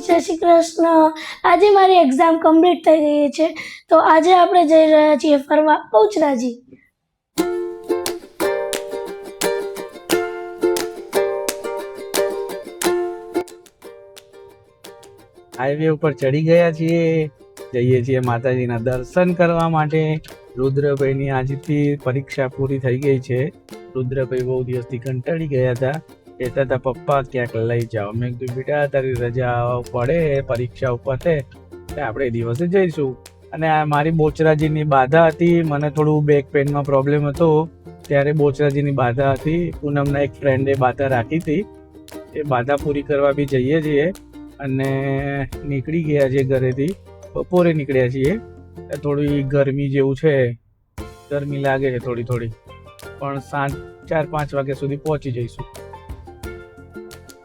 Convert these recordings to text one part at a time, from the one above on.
જય શ્રી કૃષ્ણ. આજે મારી એક્ઝામ કમ્પ્લીટ થઈ ગઈ છે, તો આજે આપણે જઈ રહ્યા છીએ ફરવા બહુચરાજી. હાઈવે ઉપર ચડી ગયા છીએ, જઈએ છીએ માતાજીના દર્શન કરવા માટે. રુદ્રભાઈની આજથી પરીક્ષા પૂરી થઈ ગઈ છે. રુદ્રભાઈ બહુ દિવસથી કંટાળી ગયા હતા, કહેતા હતા પપ્પા ક્યાંક લઈ જાઓ. મેં કીધું બેટા તારી રજા પડે પરીક્ષા ઉપર આપણે એ દિવસે જઈશું. અને મારી બોચરાજીની બાધા હતી, મને થોડું બેક પેનમાં પ્રોબ્લેમ હતો, ત્યારે બોચરાજીની બાધા હતી. પૂનમના એક ફ્રેન્ડે બાધા રાખી હતી, એ બાધા પૂરી કરવા બી જઈએ છીએ. અને નીકળી ગયા છે ઘરેથી, બપોરે નીકળ્યા છીએ. થોડી ગરમી જેવું છે, ગરમી લાગે છે થોડી થોડી, પણ સાંજ 4-5 વાગ્યા સુધી પહોંચી જઈશું.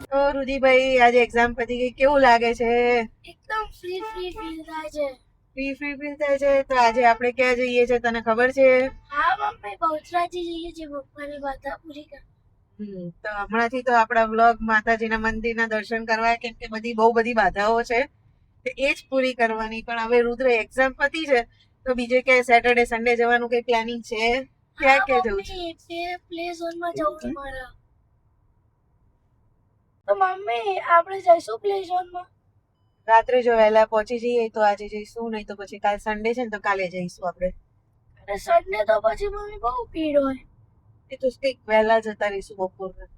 તો રુધિભાઈ આજે એક્ઝામ પતી ગઈ, કેવું લાગે છે? એકદમ ફ્રી ફીલ થાય છે. ફ્રી ફીલ થાય છે. તો આજે આપણે ક્યાં જઈએ છે તને ખબર છે? હા મમ્મી, બહુચરાજી જઈએ છીએ પપ્પાની બાધા પૂરી કરવા. તો હમણાંથી તો આપણા વ્લોગ માતાજીના મંદિરના દર્શન કરવા, કેમ કે બહુ બધી બાધાઓ છે, એ જ પૂરી કરવાની. પણ હવે રુદ્ર એક્ઝામ પતી છે, તો બીજે ક્યાંય સેટરડે સન્ડે જવાનું કઈ પ્લાનિંગ છે? ક્યાં જવું છે? પ્લે ઝોનમાં જવું છે મારા. તો મમ્મી આપણે જઈશું પ્લે ઝોનમાં? રાત્રે જો વહેલા પહોંચી જઈએ તો આજે જઈશું, નહીં તો પછી કાલ સન્ડે છે ને તો કાલે જઈશું આપણે. અને સન્ડે તો પછી મમ્મી બહુ ભીડ હોય. એ તો કંઈક વહેલા જતા રહીશું બપોરના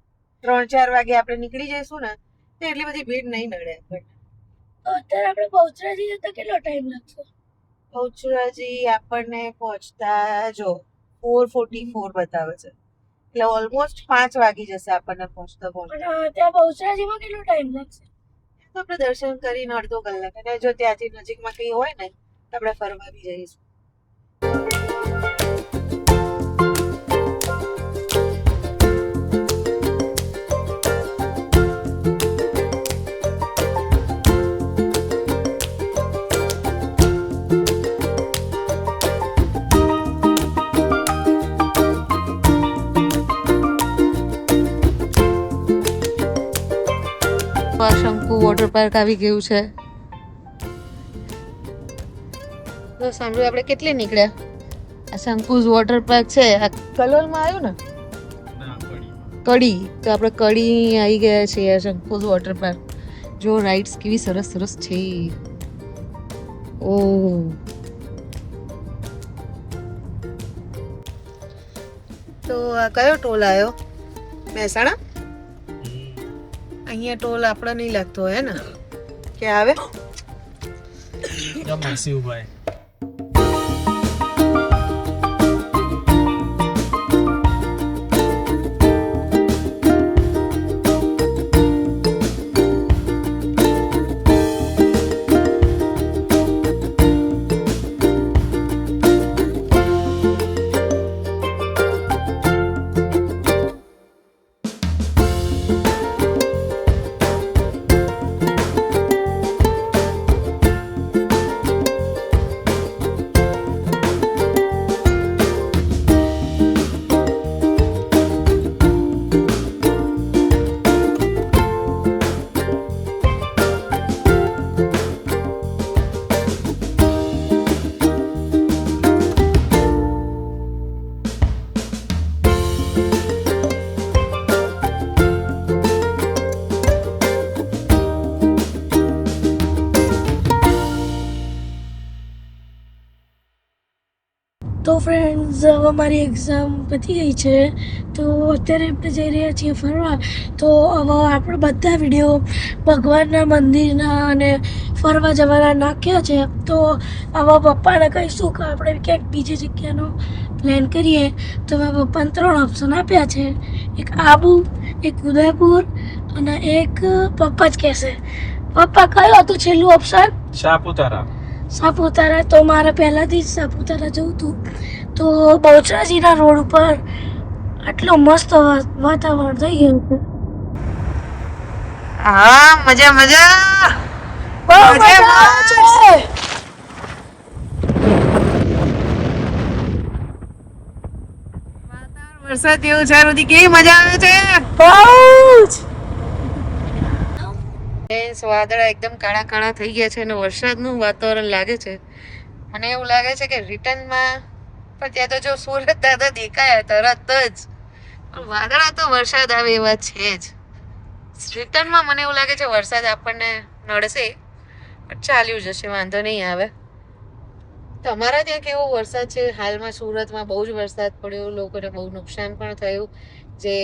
3-4 વાગે આપણે નીકળી જઈશું ને, તો એટલી બધી ભીડ નહીં નડે આપણને. તો અત્યારે આપણે બહુચરાજી જતા કેટલો ટાઈમ લાગશે? બહુચરાજી આપણને પહોંચતા જો 4:44 બતાવે છે, એટલે ઓલમોસ્ટ 5 વાગી જશે આપણને પહોંચતા. ત્યાં બહુચરાજીમાં કેટલો ટાઈમ લાગશે? તો આપણે દર્શન કરીને અડધો કલાક, અને જો ત્યાંથી નજીકમાં કંઈ હોય ને તો આપણે ફરવા બી જઈશું. શંકુ વોટર પાર્ક આવી ગયું છે. તો સાંભળ્યું આપણે કેટલે નીકળ્યા? આ શંકુઝ વોટર પાર્ક છે, આ કલોલમાં આવ્યું ને, કડી. તો આપણે કડી આવી ગયા છીએ. આ શંકુઝ વોટર પાર્ક જો, રાઇડ્સ કેવી સરસ સરસ છે. ઓહ, તો આ કયો ટોલ આવ્યો? મહેસાણા. અહીંયા ટોલ આપણે નહીં લાગતો હે ને? કે આવે શિવભાઈ તો ફ્રેન્ડ્સ, હવે મારી એક્ઝામ પતી ગઈ છે, તો અત્યારે આપણે જઈ રહ્યા છીએ ફરવા. તો હવે આપણે બધા વિડીયો ભગવાનના મંદિરના અને ફરવા જવાના નાખ્યા છે. તો હવે પપ્પાને કહીશું કે આપણે ક્યાંક બીજી જગ્યાનો પ્લાન કરીએ. તો મેં પપ્પાને 3 ઓપ્શન આપ્યા છે, એક આબુ, એક ઉદયપુર અને એક પપ્પા જ કહેશે. પપ્પા કયો હતું છેલ્લું ઓપ્શન? સાપુતારા. સાપુતારા. તો મારે પહેલાંથી જ સાપુતારા જવું હતું. તો બહુચરાજીના રોડ ઉપર આટલું મસ્ત વાતાવરણ થઈ ગયું છે. હા, મજા મજા. બહુ મજા આવે છે. વરસાદ જેવું છે, રુધિ કેવી મજા આવે છે. બહુ જ. વાદળા એકદમ કાળા કાળા થઈ ગયા છે અને વરસાદનું વાતાવરણ લાગે છે. મને એવું લાગે છે કે રિટર્નમાં પણ ત્યાં તો જો સુરત દાદા દેખાયા તરત જ, પણ વાદળા તો વરસાદ આવે એવા છે જ. રિટર્નમાં મને એવું લાગે છે વરસાદ આપણને નડશે, પણ ચાલ્યું જશે, વાંધો નહીં આવે. તમારા ત્યાં કેવો વરસાદ છે હાલમાં? સુરતમાં બહુ જ વરસાદ પડ્યો, લોકોને બહુ નુકસાન પણ થયું. જે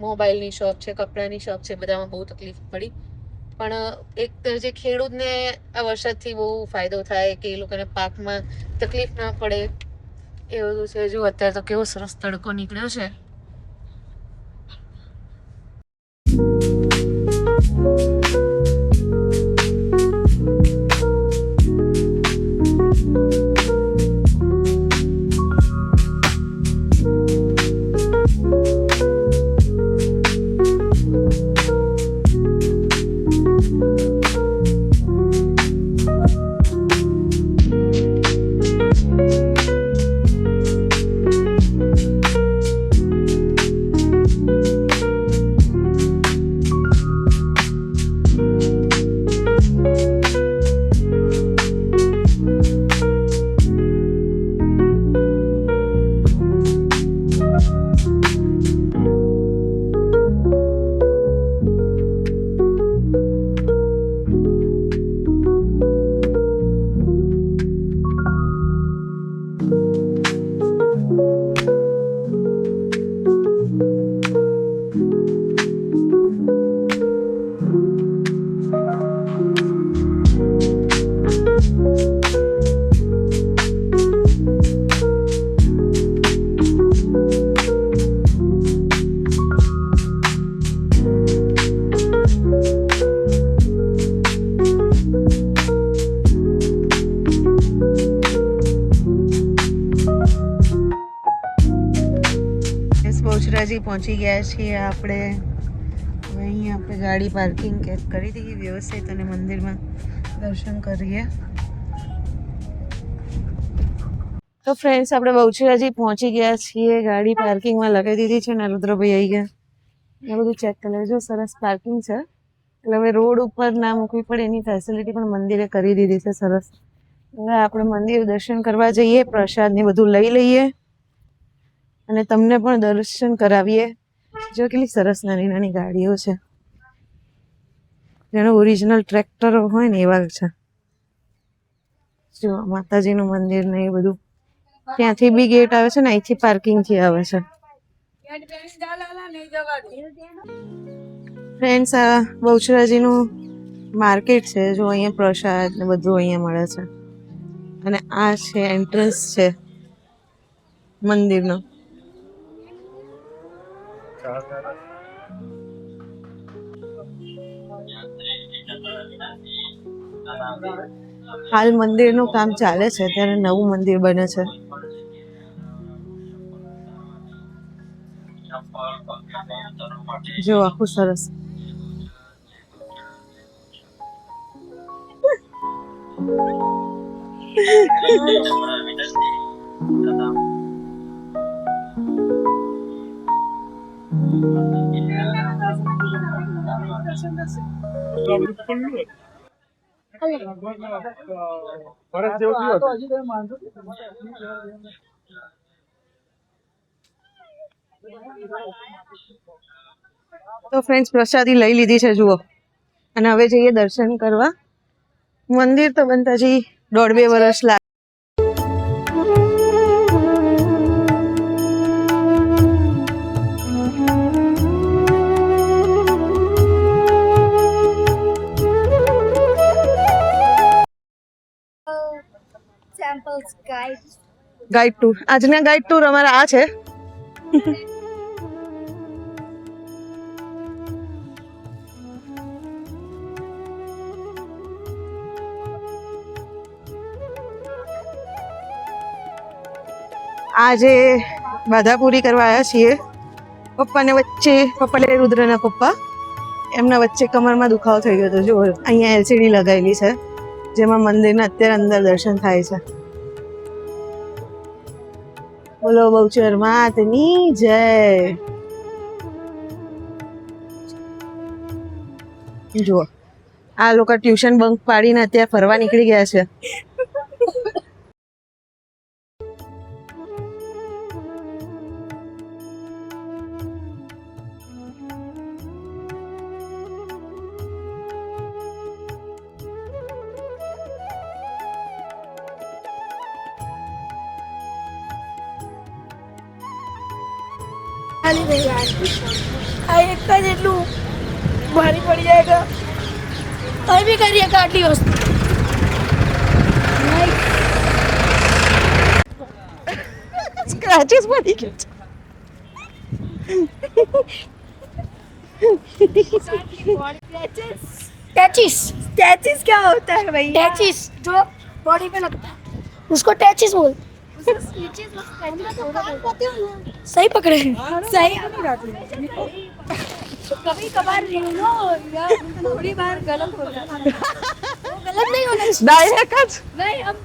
મોબાઈલની શોપ છે, કપડાની શોપ છે, બધામાં બહુ તકલીફ પડી. પણ એક જે ખેડૂતને આ વરસાદથી બહુ ફાયદો થાય કે એ લોકોને પાકમાં તકલીફ ના પડે એ બધું છે. જો અત્યારે તો કેવો સરસ તડકો નીકળ્યો છે. બહુચરાજી પહોંચી ગયા છીએ આપણે. હવે અહીં આપણે ગાડી પાર્કિંગ કરી દઈએ વ્યવસ્થિત અને મંદિરમાં દર્શન કરીએ. તો ફ્રેન્ડ્સ, આપણે બહુચરાજી પહોંચી ગયા છીએ. ગાડી પાર્કિંગમાં લગાવી દીધી છે ને રુદ્રભાઈ આવી ગયા. એ બધું ચેક કરી લેજો. સરસ પાર્કિંગ છે, એટલે હવે રોડ ઉપર ના મૂકવી પડે એની ફેસિલિટી પણ મંદિરે કરી દીધી છે. સરસ. હવે આપણે મંદિર દર્શન કરવા જઈએ, પ્રસાદ ને બધું લઈ લઈએ અને તમને પણ દર્શન કરાવીએ. જો કેટલી સરસ નાની નાની ગાડીઓ છે, જેનો ઓરિજિનલ ટ્રેક્ટરો હોય ને એવા છે. જો માતાજીનું મંદિર ને એ બધું ત્યાંથી બી ગેટ આવે છે ને અહીંથી પાર્કિંગ થી આવે છે. ફ્રેન્ડ્સ, આ બહુચરાજીનું માર્કેટ છે. જો અહીંયા પ્રસાદ ને બધું અહીંયા મળે છે અને આ છે એન્ટ્રન્સ છે મંદિરનો. હાલ મંદિરનું કામ ચાલે છે, ત્યારે નવું મંદિર બને છે. જો આખું સરસ. તો ફ્રેન્ડ્સ, પ્રસાદી લઈ લીધી છે જુઓ, અને હવે જઈએ દર્શન કરવા. મંદિર તો બનતા હજી 1.5-2 વર્ષ લાગે. ગાઈડ ટૂર, આજના ગાઈડ ટૂર અમારા આ છે. આજે બાધા પૂરી કરવા આવ્યા છીએ. પપ્પાને વચ્ચે, પપ્પા એટલે રુદ્રના પપ્પા, એમના વચ્ચે કમરમાં દુખાવો થઈ ગયો હતો. જો અહીંયા LCD લગાવેલી છે, જેમાં મંદિરના અત્યારે અંદર દર્શન થાય છે. બોલો બહુચર માતની જય. જુઓ આ લોકો ટ્યુશન બંક પાડીને અત્યારે ફરવા નીકળી ગયા છે. ખાલી નહીં આ એક જ એટલું ભારી પડી જાય કે કંઈ બી કરીએ કે આટલી વસ્તુ સ્ક્રેચીસ પડી ગયા છે. टैचिस टैचिस क्या होता है भाई टैचिस जो बॉडी पे लगता है उसको टैचिस बोल सही पकड़े सही कभी कभार थोड़ी बार गलत हो जाता है गलत नहीं होना चाहिए ડાયરેક્ટ જ नहीं हम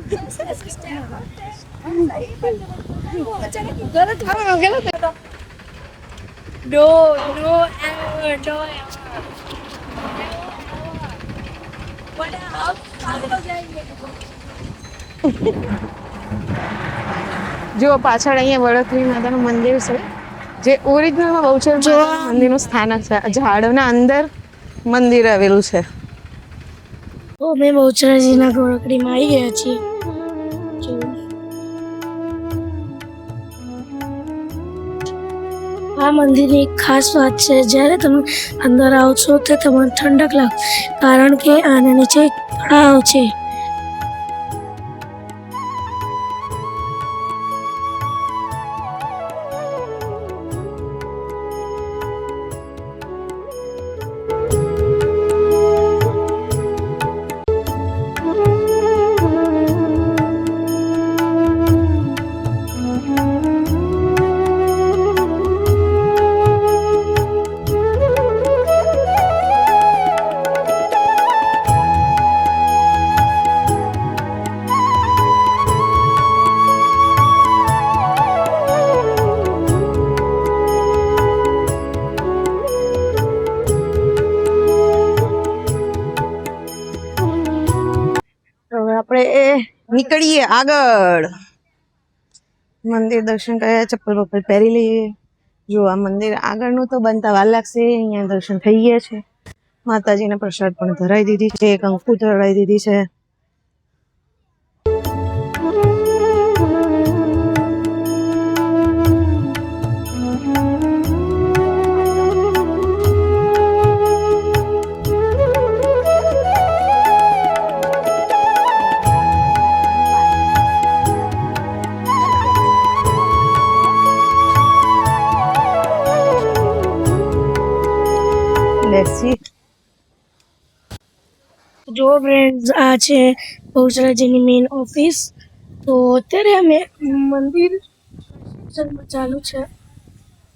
गलत हाँ गलत है नो नो एवर नो જો પાછળ અહીંયા વડોદરી માતાનું મંદિર છે જે ઓરિજિનલમાં બહુચર મંદિરનું સ્થાનક છે. ઝાડના અંદર મંદિર આવેલું છે. તો અમે બહુચરાજીના ગોળકડીમાં આવી ગયા છીએ. આ મંદિરની એક ખાસ વાત છે જ્યારે તમે અંદર આવો છો તો તમને ઠંડક લાગે કારણ કે આના નીચે એક તળાવ છે. હવે આપણે નીકળીએ આગળ. મંદિર દર્શન કર્યા, ચપ્પલ બપ્પલ પહેરી લઈએ. જો આ મંદિર આગળનું તો બનતા વાર લાગશે. અહીંયા દર્શન થઈ ગયા છે. માતાજીને પ્રસાદ પણ ધરાઈ દીધી છે, કંકુ ધરાઈ દીધી છે. બેસી જો ફ્રેન્ડ્સ આ છે બહુચરાજીની મેઇન ઓફિસ. તો અત્યારે અમે મંદિર ચાલુ છે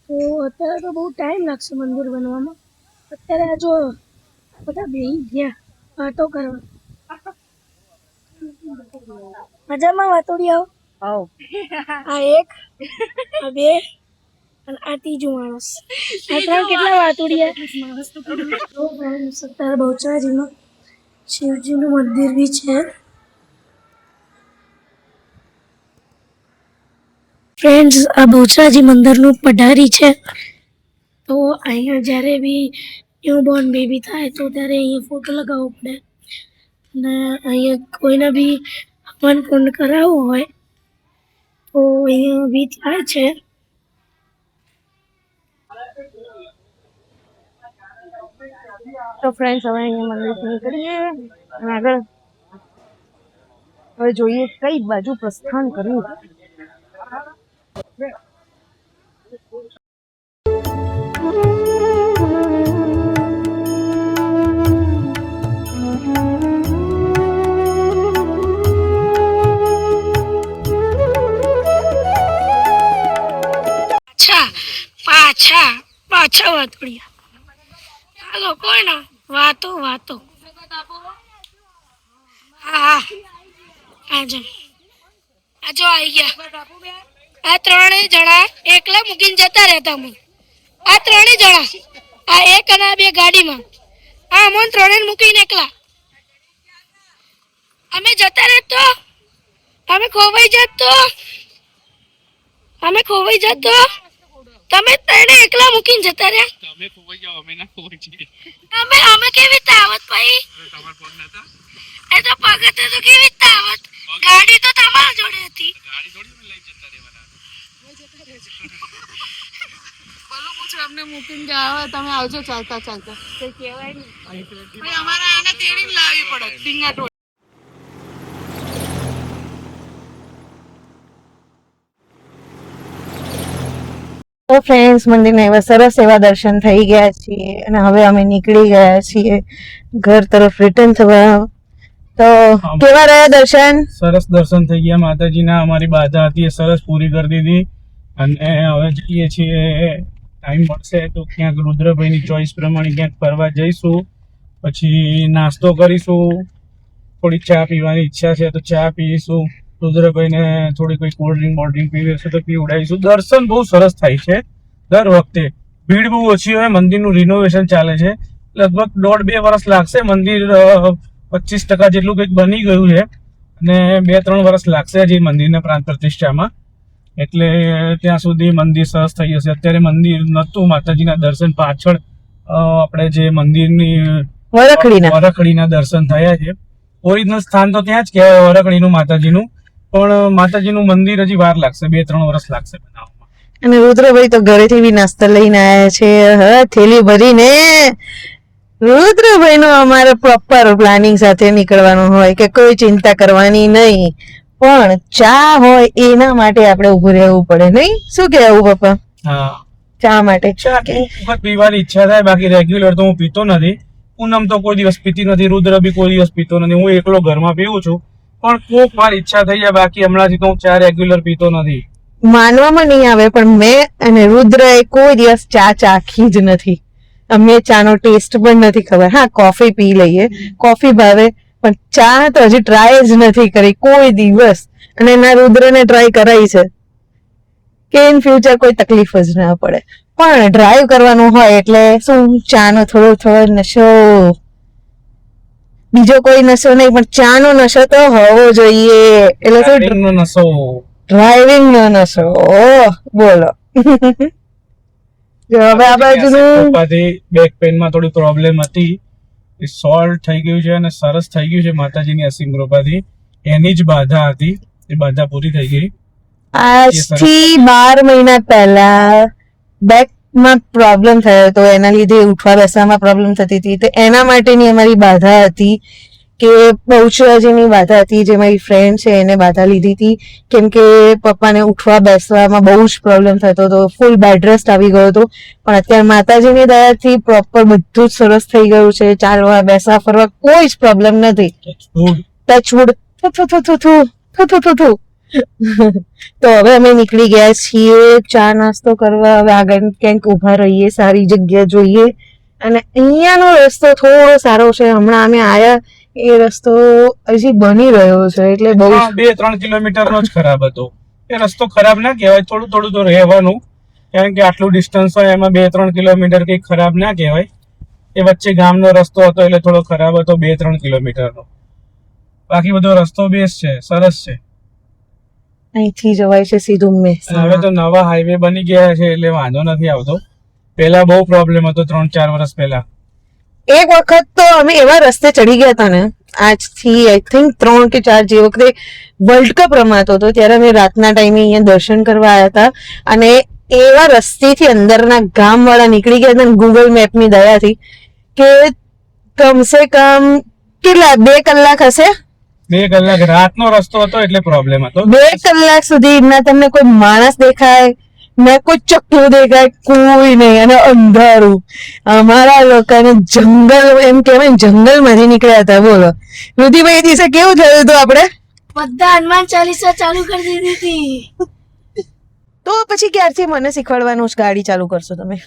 તો અત્યારે તો બહુ ટાઈમ લાગશે મંદિર બનવામાં. અત્યારે આ જો બધા બેસી ગયા વાતો કરવા. મજામાં વાતોડી આવો. આ એક આ બે અને આ ત્રીજું માણસ. આ ત્રણ કેટલા વાતોડિયા. અત્યારે બહુચરાજીમાં શિવજીનું મંદિર બી છે. ફ્રેન્ડ્સ આ બહુચરાજી મંદિરનું પઢારી છે. તો અહીંયા જ્યારે બી ન્યૂબોર્ન બેબી થાય તો ત્યારે અહીંયા ફોટો લગાવવો પડે અને અહીંયા કોઈને બી હવન કુંડ કરાવવો હોય તો અહીંયા બી થાય છે. તો ફ્રેન્ડ્સ હવે અહીંયા મંદિરથી નીકળીએ અને આગળ હવે જોઈએ કઈ બાજુ પ્રસ્થાન કરવું. પાછા વાતોડિયા. હાલો કોઈ ના વાતો હા આ જો આવી ગયા. આ ત્રણેય જણા એકલા મૂકીને જતા રહેતા અમે. આ ત્રણેય જણા આ એક અને આ બે ગાડીમાં આ અમોન ત્રણેય મૂકીને એકલા અમે જતા રહે તો અમે ખોવાઈ જાત તો તમે તને એકલા મૂકીને જતા રહ્યા. તમે ખોવાઈ જાઓ, અમે ના ખોવાઈ જઈએ. અમે કેવી રીતે આવત ભાઈ? તમાર ફોન નતા? એ તો પગ હતો તો કેવી રીતે આવત? ગાડી તો તમારા જોડે હતી. ગાડી થોડી લઈ જતા રહેવાના. બોલો પૂછો અમને મૂકીને ગયા તમે આવજો ચાલતા ચાલતા. કઈ કહેવાય નહીં. અમારે આને તેડીને લાવવી પડે ટીંગા. તો ફ્રેન્ડ્સ મંદિરના એવા સરસ એવા દર્શન થઈ ગયા છીએ અને હવે અમે નીકળી ગયા છીએ ઘર તરફ રિટર્ન થવા. તો કેવા રહ્યા દર્શન? સરસ દર્શન થઈ ગયા માતાજીના. અમારી બાધા હતી એ સરસ પૂરી કરી દીધી અને હવે જઈએ છીએ. ટાઈમ મળશે તો ક્યાંક રુદ્રભાઈની ચોઈસ પ્રમાણે ક્યાંક ફરવા જઈશું, પછી નાસ્તો કરીશું, થોડી ચા પીવાની ઈચ્છા છે તો ચા પીશું, રુદ્રભાઈને થોડી કોઈ કોલ્ડ ડ્રિંક પીવી હશે તો પીવડાવીશું. દર્શન બહુ સરસ થાય છે દર વખતે. ભીડ બહુ ઓછી હોય. મંદિરનું રિનોવેશન ચાલે છે, લગભગ 1.5-2 વર્ષ લાગશે. મંદિર 25% જેટલું કંઈક બની ગયું છે અને 2-3 વર્ષ લાગશે હજી મંદિરના પ્રાણ પ્રતિષ્ઠામાં. એટલે ત્યાં સુધી મંદિર સરસ થઈ જશે. અત્યારે મંદિર નતું, માતાજીના દર્શન પાછળ આપણે જે મંદિરની વરખડીના દર્શન થયા છે. ઓરિજિનલ સ્થાન તો ત્યાં જ કહેવાય વરખડીનું માતાજીનું, પણ માતાજીનું મંદિર હજી વાર લાગશે, 2-3 વર્ષ લાગશે બનાવવામાં. અને રુદ્રભાઈ તો ઘરેથી બી નાસ્તા લઈને આવ્યા છે, થેલી ભરીને. રુદ્રભાઈ નું અમારે પ્રોપર પ્લાનિંગ સાથે નીકળવાનું હોય કે કોઈ ચિંતા કરવાની નહીં, પણ ચા હોય એના માટે આપણે ઉભું રહેવું પડે નહીં? શું કહેવું પપ્પા? હા, ચા માટે ચા વખત પીવાની ઈચ્છા થાય, બાકી રેગ્યુલર તો હું પીતો નથી. પૂનમ તો કોઈ દિવસ પીતી નથી, રુદ્ર બી કોઈ દિવસ પીતો નથી. હું એકલો ઘરમાં પીવું છું, પણ કોક વાર ઈચ્છા થઈ જાય. બાકી હમણાંથી તો હું ચા રેગ્યુલર પીતો નથી. માનવામાં નહીં આવે પણ મેં અને રુદ્ર એ કોઈ દિવસ ચા ચાખી જ નથી. અમને ચાનો ટેસ્ટ પણ નથી ખબર. હા, કોફી પી લઈએ, કોફી ભાવે, પણ ચા તો હજી ટ્રાય જ નથી કરી કોઈ દિવસ. અને એના રુદ્રને ટ્રાય કરાઈ છે કે ઇન ફ્યુચર કોઈ તકલીફ જ ના પડે. પણ ડ્રાઈવ કરવાનું હોય એટલે શું, ચાનો થોડો નશો, બીજો કોઈ નશો નહીં પણ ચાનો નશો તો હોવો જોઈએ. એટલે શું, ડ્રાઇવિંગ નો નશો. બોલો. જો હવે આ બાજુનું બેક પેન માં થોડી પ્રોબ્લેમ હતી, એ સોલ્વ થઈ ગયું છે અને સરસ થઈ ગયું છે માતાજીની અસીમ કૃપાથી. એની જ બાધા હતી, એ બાધા પૂરી થઈ ગઈ. આજથી 12 મહિના પહેલા બેકમાં પ્રોબ્લેમ થયો હતો, એના લીધે ઉઠવા બેસવામાં પ્રોબ્લેમ થતી હતી. તો એના માટેની અમારી બાધા હતી કે બહુચરાજીની બાધા હતી, જે મારી ફ્રેન્ડ છે એને બાધા લીધી હતી. કેમ કે પપ્પાને ઉઠવા બેસવામાં બહુ જ પ્રોબ્લેમ થતો હતો, ફૂલ બેડ રેસ્ટ આવી ગયો હતો. પણ અત્યારે માતાજીની દયાથી પ્રોપર બધું જ સરસ થઈ ગયું છે. ચાલવા બેસવા ફરવા કોઈ જ પ્રોબ્લેમ નથી. ટચવુડ. તો હવે અમે નીકળી ગયા છીએ ચા નાસ્તો કરવા. હવે આગળ ક્યાંક ઉભા રહીએ, સારી જગ્યા જોઈએ. અને અહીંયાનો રસ્તો થોડો સારો છે. હમણાં અમે આયા એ રસ્તો હજી બની રહ્યો છે, એટલે બહુ 2-3 કિલોમીટર નો જ ખરાબ હતો. એ રસ્તો ખરાબ ના કહેવાય, થોડું તો રહેવાનું, કારણ કે આટલું ડિસ્ટન્સ હોય એમાં 2-3 કિલોમીટર કઈ ખરાબ ના કહેવાય. એ વચ્ચે ગામનો રસ્તો હતો એટલે થોડો ખરાબ હતો, 2-3 કિલોમીટરનો. બાકી બધો રસ્તો બેસ્ટ છે, સરસ છે. અહીંથી જવાય છે સીધું મહેસાણા. હવે તો નવા હાઈવે બની ગયા છે એટલે વાંધો નથી આવતો. પેલા બહુ પ્રોબ્લેમ હતો 3-4 વર્ષ પહેલા. એક વખત તો અમે એવા રસ્તે ચડી ગયા હતા ને, આજથી આઈ થિંક 3 કે 4 જે વખતે વર્લ્ડ કપ રમાતો હતો ત્યારે અમે રાતના ટાઈમે અહીંયા દર્શન કરવા આવ્યા હતા. અને એવા રસ્તેથી અંદરના ગામ વાળા નીકળી ગયા હતા ગૂગલ મેપની દયાથી, કે કમસે કમ કેટલા 2 કલાક હશે. 2 કલાક રાતનો રસ્તો હતો એટલે પ્રોબ્લેમ હતો. 2 કલાક સુધી ના તમને કોઈ માણસ દેખાય, ના કોઈ ચકલું દેખાય, કોઈ નહીં, અને અંધારું. અમારા લોકોને જંગલ એમ કહેવાય, જંગલ માંથી નીકળ્યા હતા. બોલો રુધિભાઈ, એ દિવસે કેવું થયું હતું? આપણે બધા હનુમાન ચાલીસા ચાલુ કરી દીધી હતી. તો પછી ક્યારથી મને શીખવાડવાનું જ ગાડી ચાલુ કરશો તમે?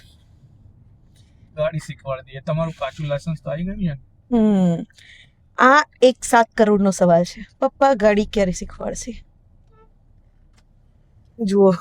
ગાડી શીખવાડી દઈએ. તમારું કાચું લાયસન્સ તો આવી ગયું ને? આ એક 7 કરોડનો સવાલ છે. પપ્પા ગાડી ક્યારે શીખવાડશે? જુઓ,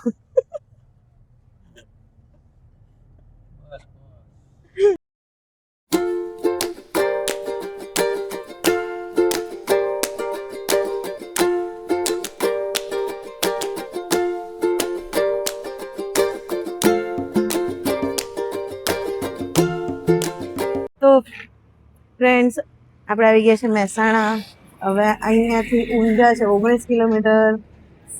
ફ્રેન્ડ્સ આપણે આવી ગયા છે મહેસાણા. હવે અહીંયાથી ઊંઝા છે 19 કિલોમીટર,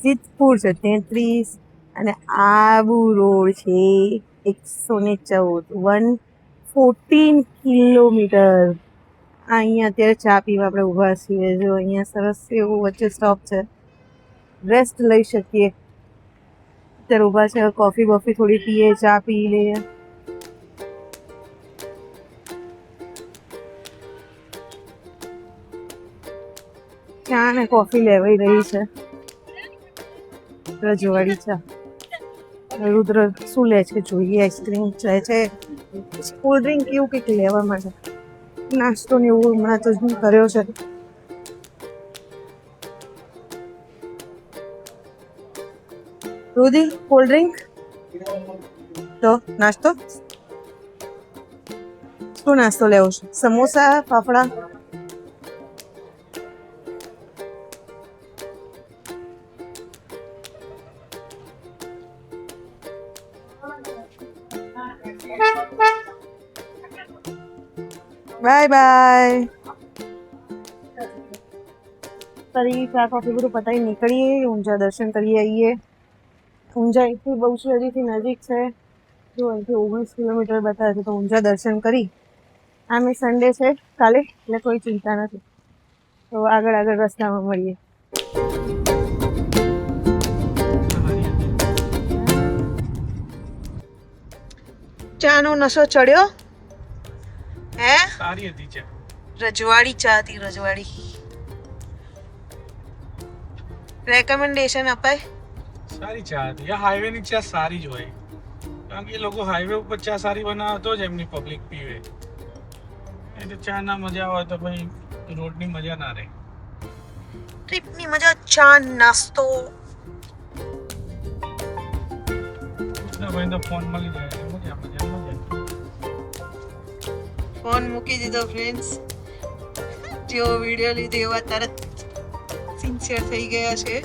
સિદ્ધપુર છે 33 અને આબુ રોડ છે 114 કિલોમીટર. અહીંયા અત્યારે ચા પીવા આપણે ઊભા છીએ. જો અહીંયા સરસ એવું વચ્ચે સ્ટોપ છે, રેસ્ટ લઈ શકીએ. અત્યારે ઊભા છે, કોફી બોફી થોડી પીએ, ચા પી લઈએ. ચા ને કોફી લેવાઈ રહી છે. રજવાડી ચા. રુદ્ર શું લે છે જોઈએ. આઈસ્ક્રીમ લે છે, કોલ્ડ ડ્રિંક એવું કંઈક લેવા માટે. નાસ્તો ને એવું હમણાં તો શું કર્યો છે. રુધિ કોલ્ડ ડ્રિંક તો નાસ્તો શું નાસ્તો લેવો છે? સમોસા, ફાફડા? Bye bye. ફરી ચા કોફી બધું પતાવી નીકળીએ, ઊંઝા દર્શન કરી આવીએ. ઊંઝા અહીંથી બહુચરાજીથી નજીક છે. જો અહીંથી 19 કિલોમીટર બતાવે છે, તો ઊંઝા દર્શન કરી. આમે સન્ડે છે કાલે, એટલે કોઈ ચિંતા નથી. તો આગળ રસ્તામાં મળીએ. ચાનો નશો ચડ્યો હે? સારી હતી ચા. રજવાડી ચા હતી, રજવાડી. રેકમેન્ડેશન અપાય? સારી ચા હતી. આ હાઈવે ની ચા સારી જ હોય, કારણ કે એ લોકો હાઈવે ઉપર ચા સારી બનાવે તો જ એમની પબ્લિક પીવે. એ તો ચા ના મજા આવે તો ભાઈ રોડની મજા ના રહે. ટ્રીપની મજા ચા નાસ્તો. ભાઈ તો ફોન મળી જાય, મજા મજા મજા. ફોન મૂકી દીધો ફ્રેન્ડ્સ. જેવો વિડીયો લીધો એવા તરત સિન્સિયર થઈ ગયા છે.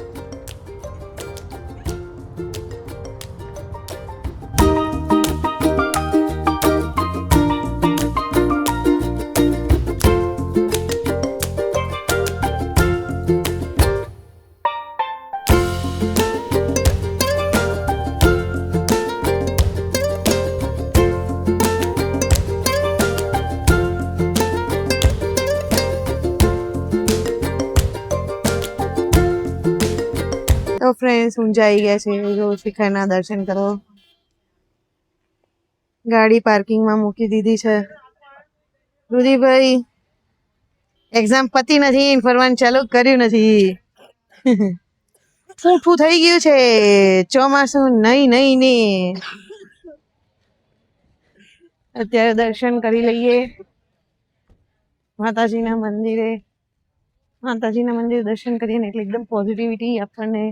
તો ફ્રેન્ડ્સ ઊંઝા આવી ગયા છે. જો શિખરના દર્શન કરો. ગાડી પાર્કિંગમાં મૂકી દીધી છે. રુધિભાઈ એક્ઝામ પતી નથી, ફરવાનું ચાલુ કર્યું નથી. ફૂફું થઈ ગયું છે. ચોમાસું નહીં ને. અત્યારે દર્શન કરી લઈએ માતાજીના મંદિરે. માતાજીના મંદિરે દર્શન કરીએ ને એટલે એકદમ પોઝિટિવિટી આપણને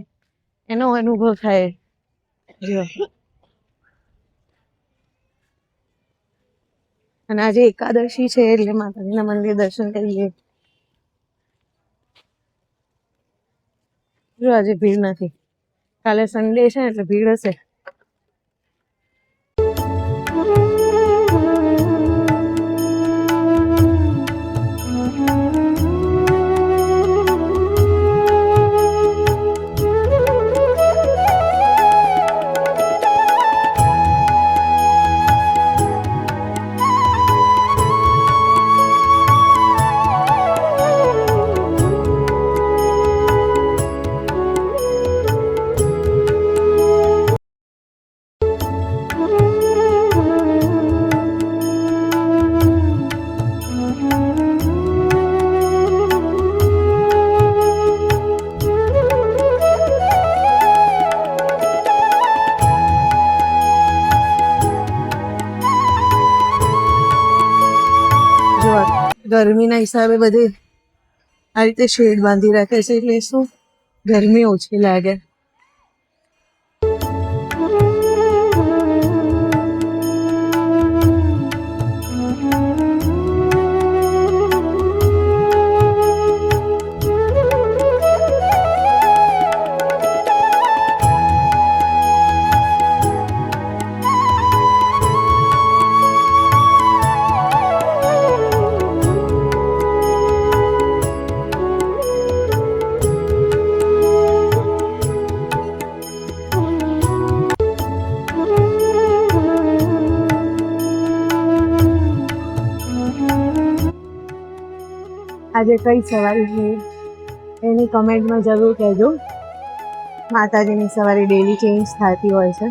એનો અનુભવ થાય. જો અને આજે એકાદશી છે એટલે માતાજીના મંદિરે દર્શન કરીએ. જો આજે ભીડ નથી, કાલે સન્ડે છે એટલે ભીડ હશે. ગરમીના હિસાબે બધે આ રીતે શેડ બાંધી રાખે છે એટલે શું ગરમી ઓછી લાગે. આજે કઈ સવારી છે એની કમેન્ટમાં જરૂર કહેજો. માતાજીની સવારી ડેલી ચેન્જ થતી હોય છે.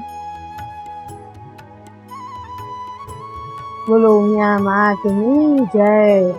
બોલો ઉમિયા માતની જય.